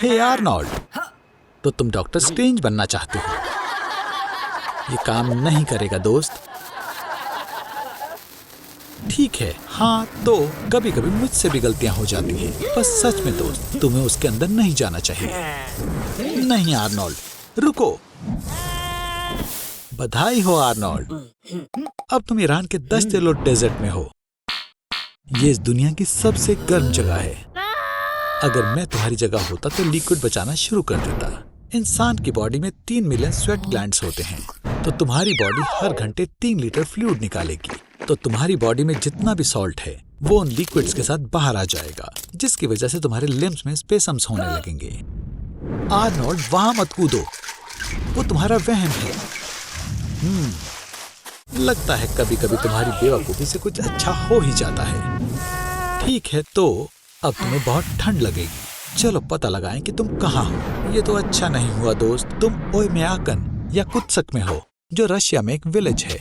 हे Arnold, तो तुम doctor strange बनना चाहते हो? ये काम नहीं करेगा दोस्त। ठीक है, हाँ, तो कभी कभी मुझसे भी गलतियां हो जाती हैं। बस सच में दोस्त, तुम्हें उसके अंदर नहीं जाना चाहिए। नहीं आर्नोल्ड, रुको। बधाई हो आर्नोल्ड, अब तुम ईरान के 10 किलोमीटर डेजर्ट में हो। ये इस दुनिया की सबसे गर्म जगह है। अगर मैं तुम्हारी जगह होता तो लिक्विड बचाना शुरू कर देता। इंसान की बॉडी में 3 मिलियन स्वेट ग्लैंड्स होते हैं, तो तुम्हारी बॉडी हर घंटे 3 लीटर फ्लूइड निकालेगी। तो तुम्हारी बॉडी में जितना भी सॉल्ट है वो उन लिक्विड्स के साथ बाहर आ जाएगा, जिसकी वजह से तुम्हारे लिम्स में स्पेसम्स होने लगेंगे। आर्नोल्ड, वहां मत कूदो, वो तुम्हारा वहम है। लगता है कभी कभी तुम्हारी बेवकूफी से कुछ अच्छा हो ही जाता है। ठीक है, तो अब तुम्हें बहुत ठंड लगेगी। चलो पता लगाएं कि तुम कहाँ हो। ये तो अच्छा नहीं हुआ दोस्त, तुम ओयमेयाकन या कुत्सक में हो, जो रशिया में एक विलेज है।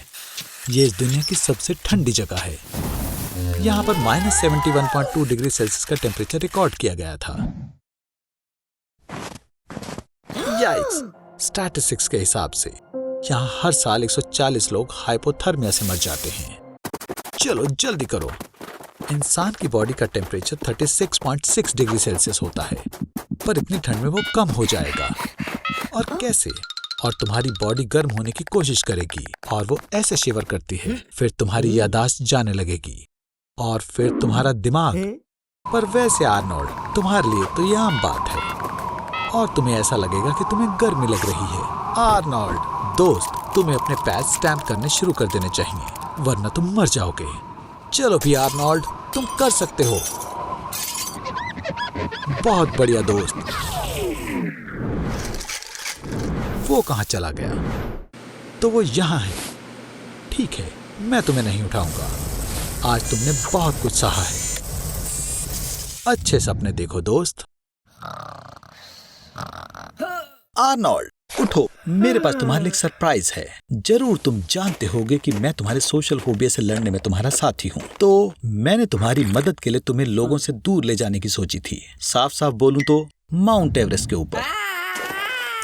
ये इस दुनिया की सबसे ठंडी जगह है। यहाँ पर -71.2 डिग्री सेल्सियस का टेम्परेचर रिकॉर्ड किया गया था। याइक्स, स्टैटिस्टिक्स के हिसाब से यहाँ हर साल 140 लोग हाइपोथर्मिया से मर जाते हैं। चलो जल्दी करो। इंसान की बॉडी का टेम्परेचर 36.6 डिग्री सेल्सियस होता है, पर इतनी ठंड में वो कम हो जाएगा। और कैसे? और तुम्हारी बॉडी गर्म होने की कोशिश करेगी और वो ऐसे शिवर करती है। फिर तुम्हारी याददाश्त जाने लगेगी और फिर तुम्हारा दिमाग। पर वैसे आर्नोल्ड, तुम्हारे लिए तो ये आम बात है और तुम्हें ऐसा लगेगा कि तुम्हें गर्मी लग रही है। आर्नोल्ड दोस्त, तुम्हें अपने पैर स्टैम्प करने शुरू कर देने चाहिए, वरना तुम मर जाओगे। चलो भी आर्नोल्ड, तुम कर सकते हो। बहुत बढ़िया दोस्त। वो कहाँ चला गया? तो वो यहाँ है। ठीक है, मैं तुम्हें नहीं उठाऊंगा। आज तुमने बहुत कुछ सहा है। अच्छे सपने देखो दोस्त। आर्नोल्ड, उठो, मेरे पास तुम्हारे लिए एक सरप्राइज है। जरूर तुम जानते होगे कि मैं तुम्हारे सोशल फोबिया से लड़ने में तुम्हारा साथी हूँ, तो मैंने तुम्हारी मदद के लिए तुम्हें लोगों से दूर ले जाने की सोची थी। साफ साफ बोलूं तो माउंट एवरेस्ट के ऊपर।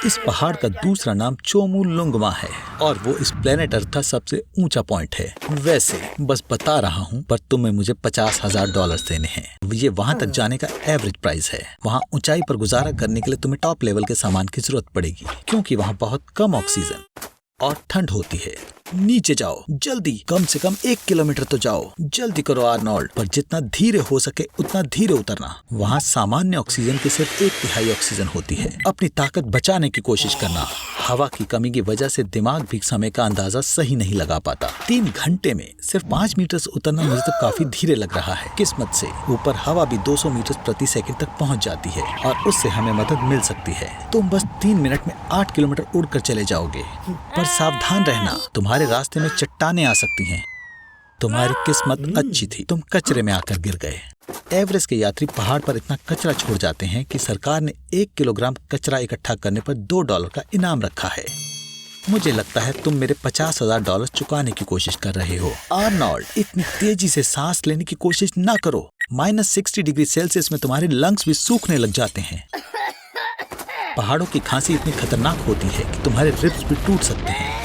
इस पहाड़ का दूसरा नाम चोमुलुंगमा है और वो इस प्लेनेट अर्थ का सबसे ऊंचा पॉइंट है। वैसे बस बता रहा हूँ, पर तुम्हें मुझे $50,000 देने हैं। ये वहाँ तक जाने का एवरेज प्राइस है। वहाँ ऊंचाई पर गुजारा करने के लिए तुम्हें टॉप लेवल के सामान की जरूरत पड़ेगी, क्योंकि वहाँ बहुत कम ऑक्सीजन और ठंड होती है। नीचे जाओ जल्दी, कम से कम 1 किलोमीटर तो जाओ। जल्दी करो आर्नोल्ड, पर जितना धीरे हो सके उतना धीरे उतरना। वहाँ सामान्य ऑक्सीजन की सिर्फ 1/3 ऑक्सीजन होती है। अपनी ताकत बचाने की कोशिश करना। हवा की कमी की वजह से दिमाग भी समय का अंदाजा सही नहीं लगा पाता। 3 घंटे में सिर्फ 5 मीटर उतरना मुझे तो काफी धीरे लग रहा है। किस्मत से ऊपर हवा भी 200 मीटर प्रति सेकंड तक पहुँच जाती है और उससे हमें मदद मिल सकती है। तुम बस 3 मिनट में 8 किलोमीटर उड़कर चले जाओगे, पर सावधान रहना, तुम्हारे रास्ते में चट्टानें आ सकती हैं। तुम्हारी किस्मत अच्छी थी, तुम कचरे में आकर गिर गए। एवरेस्ट के यात्री पहाड़ पर इतना कचरा छोड़ जाते हैं कि सरकार ने 1 किलोग्राम कचरा इकट्ठा करने पर $2 का इनाम रखा है। मुझे लगता है तुम मेरे $50,000 चुकाने की कोशिश कर रहे हो। आर्नोल्ड, इतनी तेजी से सांस लेने की कोशिश ना करो। -60 डिग्री सेल्सियस में तुम्हारे लंग्स भी सूखने लग जाते हैं। पहाड़ों की खांसी इतनी खतरनाक होती है कि तुम्हारे रिब्स भी टूट सकते हैं।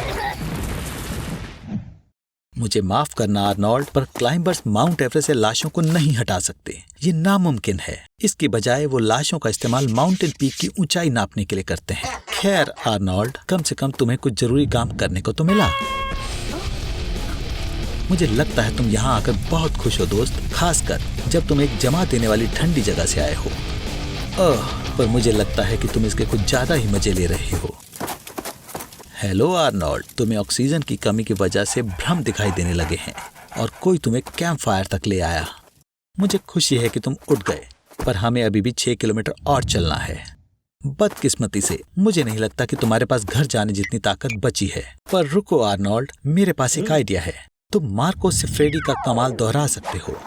मुझे माफ करना आर्नोल्ड, पर क्लाइंबर्स माउंट एवरेस्ट से लाशों को नहीं हटा सकते। ये नामुमकिन है। इसकी बजाय वो लाशों का इस्तेमाल माउंटेन पीक की ऊंचाई नापने के लिए करते हैं। खैर आर्नोल्ड, कम से कम तुम्हें कुछ जरूरी काम करने को तो मिला। मुझे लगता है तुम यहाँ आकर बहुत खुश हो दोस्त, खासकर जब तुम एक जमा देने वाली ठंडी जगह से आए हो। पर मुझे लगता है कि तुम इसके कुछ ज्यादा ही मजे ले रहे हो। हेलो आर्नोल्ड, तुम्हें ऑक्सीजन की कमी की वजह से भ्रम दिखाई देने लगे हैं और कोई तुम्हें कैंप फायर तक ले आया। मुझे खुशी है कि तुम उठ गए, पर हमें अभी भी 6 किलोमीटर और चलना है। बदकिस्मती से मुझे नहीं लगता कि तुम्हारे पास घर जाने जितनी ताकत बची है। पर रुको आर्नोल्ड, मेरे पास एक आइडिया है। तुम मार्को सिफ्रेडी का कमाल दोहरा सकते हो।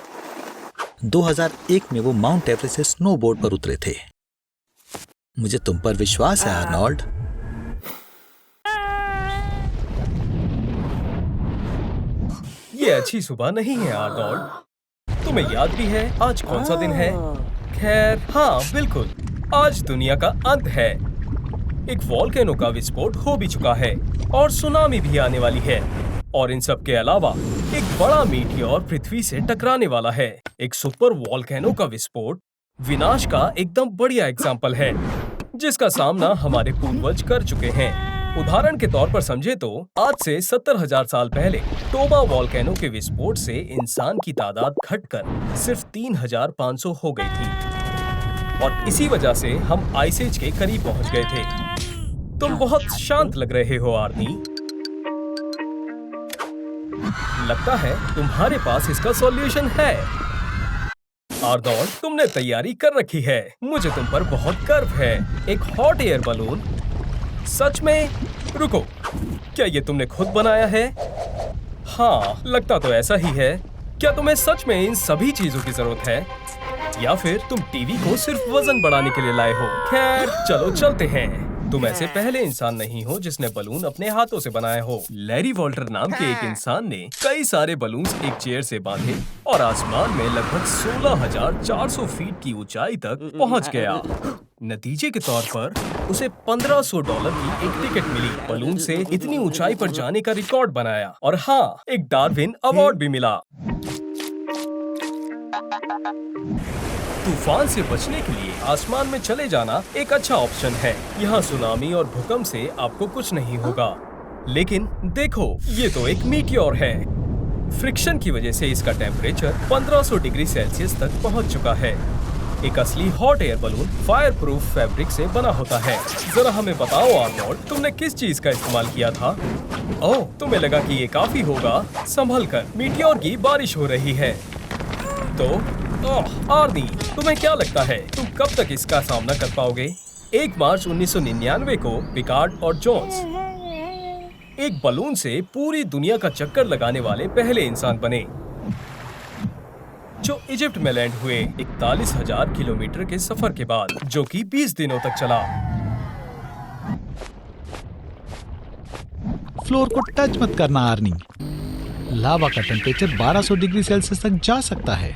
2001 में वो माउंट एवरेस्ट से स्नोबोर्ड पर उतरे थे। मुझे तुम पर विश्वास है आर्नोल्ड। ये अच्छी सुबह नहीं है आर्नोल्ड। तुम्हें याद भी है आज कौन सा दिन है? खैर हाँ बिल्कुल, आज दुनिया का अंत है। एक वॉल्केनो का विस्फोट हो भी चुका है और सुनामी भी आने वाली है। और इन सब के अलावा एक बड़ा मीटियोर पृथ्वी से टकराने वाला है। एक सुपर वॉल्केनो का विस्फोट विनाश का एकदम बढ़िया एग्जाम्पल है, जिसका सामना हमारे पूर्वज कर चुके हैं। उदाहरण के तौर पर समझे तो आज से 70,000 साल पहले टोबा वॉल्केनो के विस्फोट से इंसान की तादाद घटकर सिर्फ 3,500 हो गई थी और इसी वजह से हम आइस एज के करीब पहुंच गए थे। तुम बहुत शांत लग रहे हो आर्नी। लगता है तुम्हारे पास इसका सॉल्यूशन है। आर्नोल्ड, तुमने तैयारी कर रखी है। मुझे तुम पर बहुत गर्व है। एक हॉट एयर बलून? सच में? रुको, क्या ये तुमने खुद बनाया है? हाँ, लगता तो ऐसा ही है। क्या तुम्हें सच में इन सभी चीजों की जरूरत है या फिर तुम टीवी को सिर्फ वजन बढ़ाने के लिए लाए हो? खैर, चलो चलते हैं। तुम ऐसे पहले इंसान नहीं हो जिसने बलून अपने हाथों से बनाया हो। लैरी वॉल्टर नाम के एक इंसान ने कई सारे बलून्स एक चेयर से बांधे और आसमान में लगभग 16,400 फीट की ऊंचाई तक पहुंच गया। नतीजे के तौर पर उसे $1,500 की एक टिकट मिली। बलून से इतनी ऊंचाई पर जाने का रिकॉर्ड बनाया और हाँ, एक डार्विन अवार्ड भी मिला। तूफान से बचने के लिए आसमान में चले जाना एक अच्छा ऑप्शन है। यहाँ सुनामी और भूकंप से आपको कुछ नहीं होगा। लेकिन देखो, ये तो एक मीटियोर है। फ्रिक्शन की वजह से इसका टेम्परेचर 1500 डिग्री सेल्सियस तक पहुँच चुका है। एक असली hot air balloon fire proof fabric से बना होता है। जरा हमें बताओ आर्नोल्ड, तुमने किस चीज का इस्तेमाल किया था? ओह, तुम्हें लगा कि ये काफी होगा? संभल कर, मीटियोर की बारिश हो रही है। तो आर्नी, तुम्हें क्या लगता है तुम कब तक इसका सामना कर पाओगे? 1 मार्च 1999 को पिकार्ड और जोन्स एक बलून से पूरी दुनिया का चक्कर लगाने वाले पहले इंसान बने, जो इजिप्ट में लैंड हुए 41,000 किलोमीटर के सफर के बाद, जो कि 20 दिनों तक चला। फ्लोर को टच मत करना आर्नी। लावा का टेम्परेचर 1200 डिग्री सेल्सियस तक जा सकता है।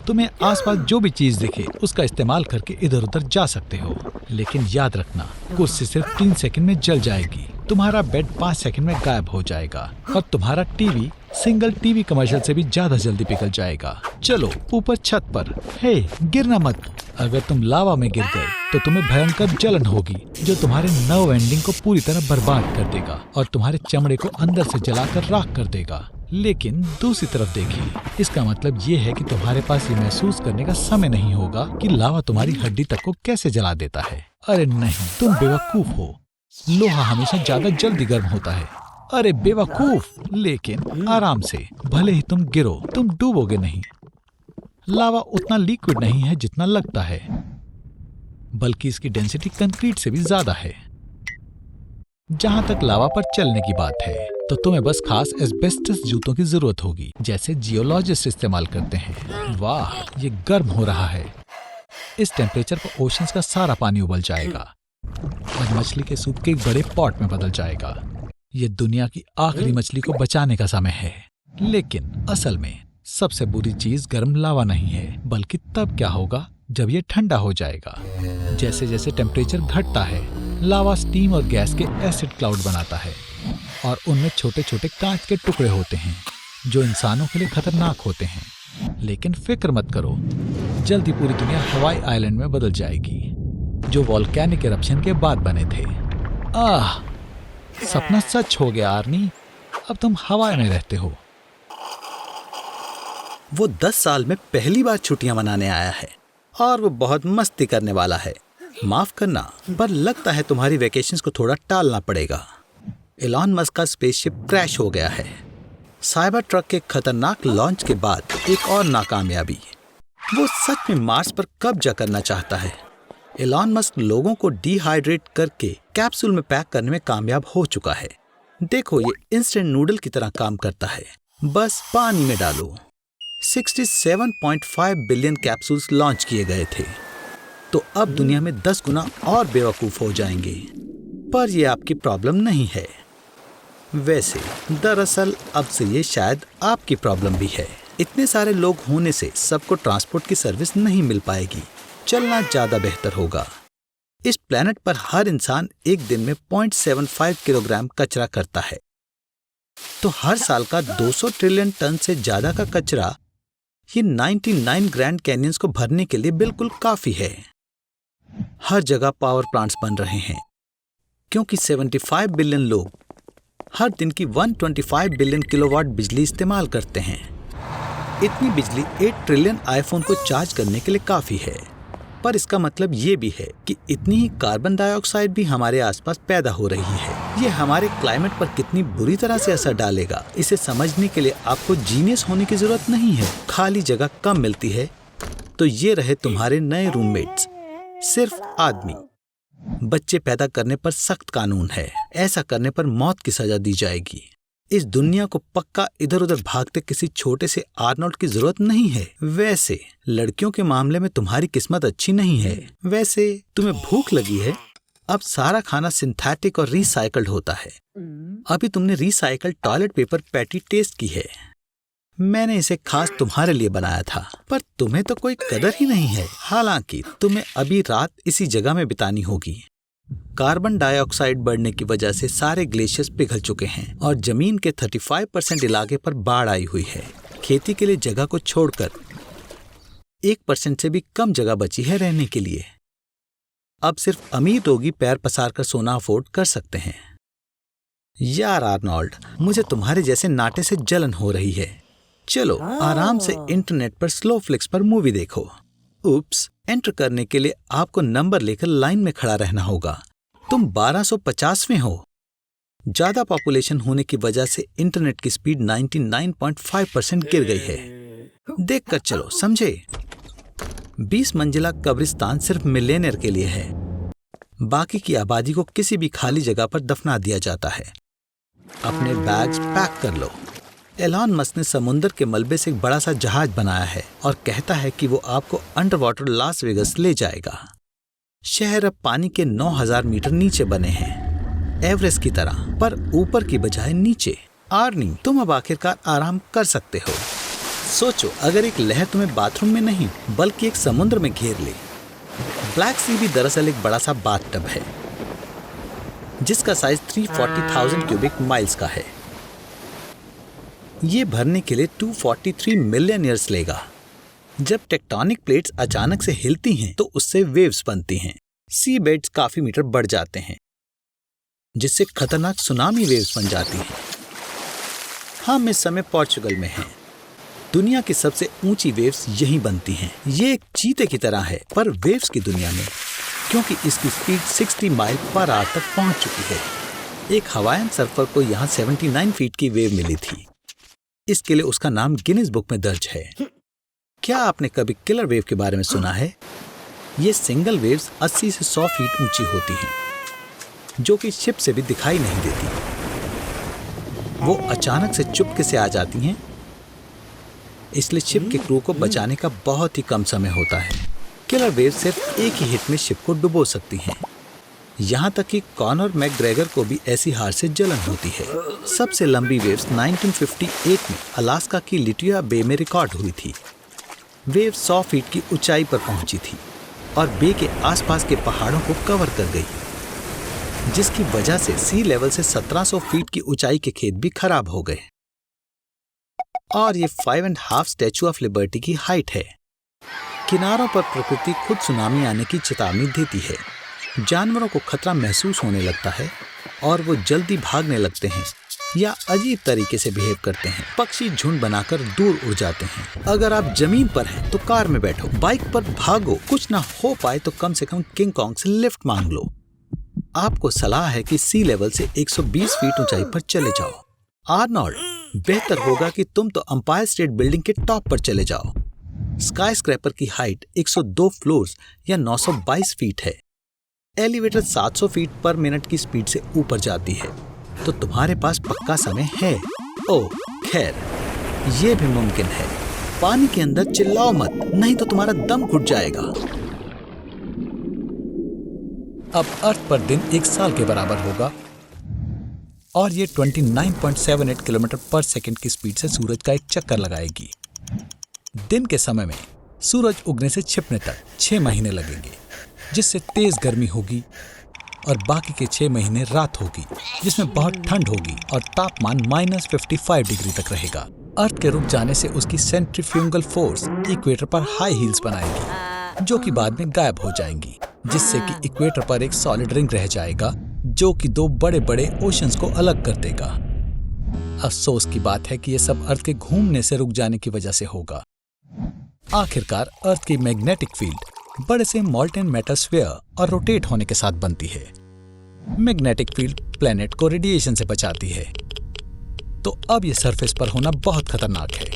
तुम्हें आसपास जो भी चीज दिखे उसका इस्तेमाल करके इधर उधर जा सकते हो, लेकिन याद रखना, कुर्सी सिर्फ 3 सेकंड में जल जाएगी, तुम्हारा बेड 5 सेकंड में गायब हो जाएगा और तुम्हारा टीवी सिंगल टीवी कमर्शियल से भी ज्यादा जल्दी पिघल जाएगा। चलो ऊपर छत पर। हे, गिरना मत। अगर तुम लावा में गिर गए तो तुम्हें भयंकर जलन होगी, जो तुम्हारे नर्व एंडिंग को पूरी तरह बर्बाद कर देगा और तुम्हारे चमड़े को अंदर से जलाकर राख कर देगा। लेकिन दूसरी तरफ देखिए, इसका मतलब ये है कि तुम्हारे पास ये महसूस करने का समय नहीं होगा कि लावा तुम्हारी हड्डी तक को कैसे जला देता है। अरे नहीं, तुम बेवकूफ हो। लोहा हमेशा ज्यादा जल्दी गर्म होता है। अरे बेवकूफ, लेकिन आराम से, भले ही तुम गिरो, तुम डूबोगे नहीं। लावा उतना लिक्विड नहीं है जितना लगता है, बल्कि इसकी डेंसिटी कंक्रीट से भी ज्यादा है। जहां तक लावा पर चलने की बात है, तो तुम्हें बस खास एस्बेस्टस जूतों की जरूरत होगी, जैसे जियोलॉजिस्ट इस्तेमाल करते हैं। वाह, ये गर्म हो रहा है। इस टेम्परेचर पर ओशंस का सारा पानी उबल जाएगा और मछली के सूप के एक बड़े पॉट में बदल जाएगा। ये दुनिया की आखिरी मछली को बचाने का समय है। लेकिन असल में सबसे बुरी चीज गर्म लावा नहीं है, बल्कि तब क्या होगा जब ये ठंडा हो जाएगा। जैसे जैसे टेम्परेचर घटता है, लावा स्टीम और गैस के एसिड क्लाउड बनाता है और उनमें छोटे छोटे कांच के टुकड़े होते हैं, जो इंसानों के लिए खतरनाक होते हैं। लेकिन फिक्र मत करो, जल्दी पूरी दुनिया हवाई आइलैंड में बदल जाएगी, जो वोल्केनिक इरप्शन के बाद बने थे। सपना सच हो गया आर्नी, अब तुम हवा में रहते हो। वो 10 साल में पहली बार छुट्टियां मनाने आया है और वो बहुत मस्ती करने वाला है। माफ करना, पर लगता है तुम्हारी वेकेशंस को थोड़ा टालना पड़ेगा। एलॉन मस्क का स्पेसशिप क्रैश हो गया है। साइबर ट्रक के खतरनाक लॉन्च के बाद एक और नाकामयाबी। वो सच में मार्स पर कब्जा करना चाहता है। एलॉन मस्क लोगों को डिहाइड्रेट करके कैप्सूल में पैक करने में कामयाब हो चुका है। देखो, ये इंस्टेंट नूडल की तरह काम करता है, बस पानी में डालो। 67.5 बिलियन कैप्सूल्स लॉन्च किए गए थे, तो अब दुनिया में 10 गुना और बेवकूफ हो जाएंगे। पर यह आपकी प्रॉब्लम नहीं है। वैसे दरअसल अब से ये शायद आपकी प्रॉब्लम भी है। इतने सारे लोग होने से सबको ट्रांसपोर्ट की सर्विस नहीं मिल पाएगी। चलना ज्यादा बेहतर होगा। इस प्लेनेट पर हर इंसान एक दिन में 0.75 किलोग्राम कचरा करता है। तो हर साल का 200 ट्रिलियन टन से ज्यादा का कचरा ये 99 ग्रैंड कैनियंस को भरने के लिए बिल्कुल काफी है। हर जगह पावर प्लांट्स बन रहे हैं क्योंकि 75 बिलियन लोग हर दिन की 125 बिलियन किलोवाट बिजली इस्तेमाल करते हैं। इतनी बिजली 8 ट्रिलियन आईफोन को चार्ज करने के लिए काफी है। पर इसका मतलब ये भी है कि इतनी ही कार्बन डाइऑक्साइड भी हमारे आसपास पैदा हो रही है। ये हमारे क्लाइमेट पर कितनी बुरी तरह से असर डालेगा, इसे समझने के लिए आपको जीनियस होने की जरूरत नहीं है। खाली जगह कम मिलती है तो ये रहे तुम्हारे नए रूममेट्स, सिर्फ आदमी। बच्चे पैदा करने पर सख्त कानून है, ऐसा करने पर मौत की सजा दी जाएगी। इस दुनिया को पक्का इधर उधर भागते किसी छोटे से आर्नोल्ड की जरूरत नहीं है। वैसे लड़कियों के मामले में तुम्हारी किस्मत अच्छी नहीं है। वैसे तुम्हें भूख लगी है, अब सारा खाना सिंथेटिक और रिसाइकल्ड होता है। अभी तुमने recycled toilet paper patty taste की है। मैंने इसे खास तुम्हारे लिए बनाया था, पर तुम्हें तो कोई कदर ही नहीं है। हालांकि तुम्हें अभी रात इसी जगह में बितानी होगी। कार्बन डाइऑक्साइड बढ़ने की वजह से सारे ग्लेशियर्स पिघल चुके हैं और जमीन के 35% इलाके पर बाढ़ आई हुई है। खेती के लिए जगह को छोड़कर 1% से भी कम जगह बची है रहने के लिए। अब सिर्फ अमीर रोगी पैर पसार कर सोना अफोर्ड कर सकते हैं। यार आर्नोल्ड, मुझे तुम्हारे जैसे नाटे से जलन हो रही है। चलो आराम से इंटरनेट पर स्लो फ्लिक्स पर मूवी देखो। उप्स, एंटर करने के लिए आपको नंबर लेकर लाइन में खड़ा रहना होगा। तुम 1250वें हो। ज्यादा पॉपुलेशन होने की वजह से इंटरनेट की स्पीड 99.5% गिर गई है। देखकर चलो, समझे? 20 मंजिला कब्रिस्तान सिर्फ मिलियनेयर के लिए है। बाकी की आबादी को किसी भी खाली जगह पर दफना दिया जाता है। अपने बैग्स पैक कर लो। एलॉन मस्क ने समुद्र के मलबे से एक बड़ा सा जहाज बनाया है और कहता है कि वो आपको अंडर वाटर लास वेगस ले जाएगा। शहर अब पानी के 9000 मीटर नीचे बने हैं, एवरेस्ट की तरह, पर ऊपर की बजाय नीचे। आर्नी, तुम अब आखिरकार आराम कर सकते हो। सोचो, अगर एक लहर तुम्हें बाथरूम में नहीं बल्कि एक समुद्र में घेर ले। ब्लैक सी भी दरअसल एक बड़ा सा बाथटब है जिसका साइज 340,000 क्यूबिक माइल्स का है। ये भरने के लिए 243 मिलियन ईयर्स लेगा। जब टेक्टोनिक प्लेट्स अचानक से हिलती हैं तो उससे वेव्स बनती हैं। सी बेड्स काफी मीटर बढ़ जाते हैं जिससे खतरनाक सुनामी वेव्स बन जाती हैं। हम इस समय पोर्चुगल में हैं। दुनिया की सबसे ऊंची वेव्स यहीं बनती हैं। ये एक चीते की तरह है पर वेव्स की दुनिया में, क्योंकि इसकी स्पीड 60 माइल पर आवर तक पहुंच चुकी है। एक हवाईयन सर्फर को यहाँ 79 फीट की वेव मिली थी। इसके लिए उसका नाम गिनीज बुक में दर्ज है। क्या आपने कभी किलर वेव के बारे में सुना है? ये सिंगल वेव्स 80 से 100 फीट ऊंची होती हैं, जो कि शिप से भी दिखाई नहीं देती। वो अचानक से चुपके से आ जाती हैं, इसलिए शिप के क्रू को बचाने का बहुत ही कम समय होता है। किलर वेव सिर्फ एक ही हिट में शिप को डुबो सकती हैं। यहाँ तक कि कॉनर मैकग्रेगर को भी ऐसी हार से जलन होती है। सबसे लंबी वेव्स 1958 में अलास्का की लिटिया बे में रिकॉर्ड हुई थी। वेव 100 फीट की ऊंचाई पर पहुंची थी और बे के आसपास के पहाड़ों को कवर कर गई, जिसकी वजह से सी लेवल से 1700 फीट की ऊंचाई के खेत भी खराब हो गए। और ये 5.5 स्टैचू ऑफ लिबर्टी की हाइट है। किनारों पर प्रकृति खुद सुनामी आने की चेतावनी देती है। जानवरों को खतरा महसूस होने लगता है और वो जल्दी भागने लगते हैं या अजीब तरीके से बिहेव करते हैं। पक्षी झुंड बनाकर दूर उड़ जाते हैं। अगर आप जमीन पर हैं तो कार में बैठो, बाइक पर भागो। कुछ ना हो पाए तो कम से कम किंग कॉन्ग से लिफ्ट मांग लो। आपको सलाह है कि सी लेवल से 120 फीट ऊंचाई पर चले जाओ। आर्नोल्ड, बेहतर होगा कि तुम तो एम्पायर स्टेट बिल्डिंग के टॉप पर चले जाओ। स्काई स्क्रैपर की हाइट 102 फ्लोर्स या 922 फीट है। एलिवेटर 700 फीट पर मिनट की स्पीड से ऊपर जाती है, तो तुम्हारे पास पक्का समय है। ओह खैर, ये भी मुमकिन है। पानी के अंदर चिल्लाओ मत, नहीं तो तुम्हारा दम घुट जाएगा। अब अर्थ पर दिन 1 साल के बराबर होगा और ये 29.78 किलोमीटर पर सेकंड की स्पीड से सूरज का एक चक्कर लगाएगी। दिन के समय में सूरज उगने से छिपने तक 6 महीने लगेंगे। जिससे तेज गर्मी होगी, और बाकी के 6 महीने रात होगी जिसमें बहुत ठंड होगी और तापमान -55 डिग्री तक रहेगा। अर्थ के रुक जाने से उसकी सेंट्रीफ्यूगल फोर्स इक्वेटर पर हाई हील्स बनाएगी जो कि बाद में गायब हो जाएंगी, जिससे कि इक्वेटर पर एक सॉलिड रिंग रह जाएगा जो कि 2 बड़े बड़े ओशंस को अलग कर देगा। अफसोस की बात है कि यह सब अर्थ के घूमने से रुक जाने की वजह से होगा। आखिरकार अर्थ की मैग्नेटिक फील्ड बड़े से मॉल्टेन मेटल स्फीयर और रोटेट होने के साथ बनती है। मैग्नेटिक फील्ड प्लैनेट को रेडिएशन से बचाती है। तो अब यह सरफेस पर होना बहुत खतरनाक है।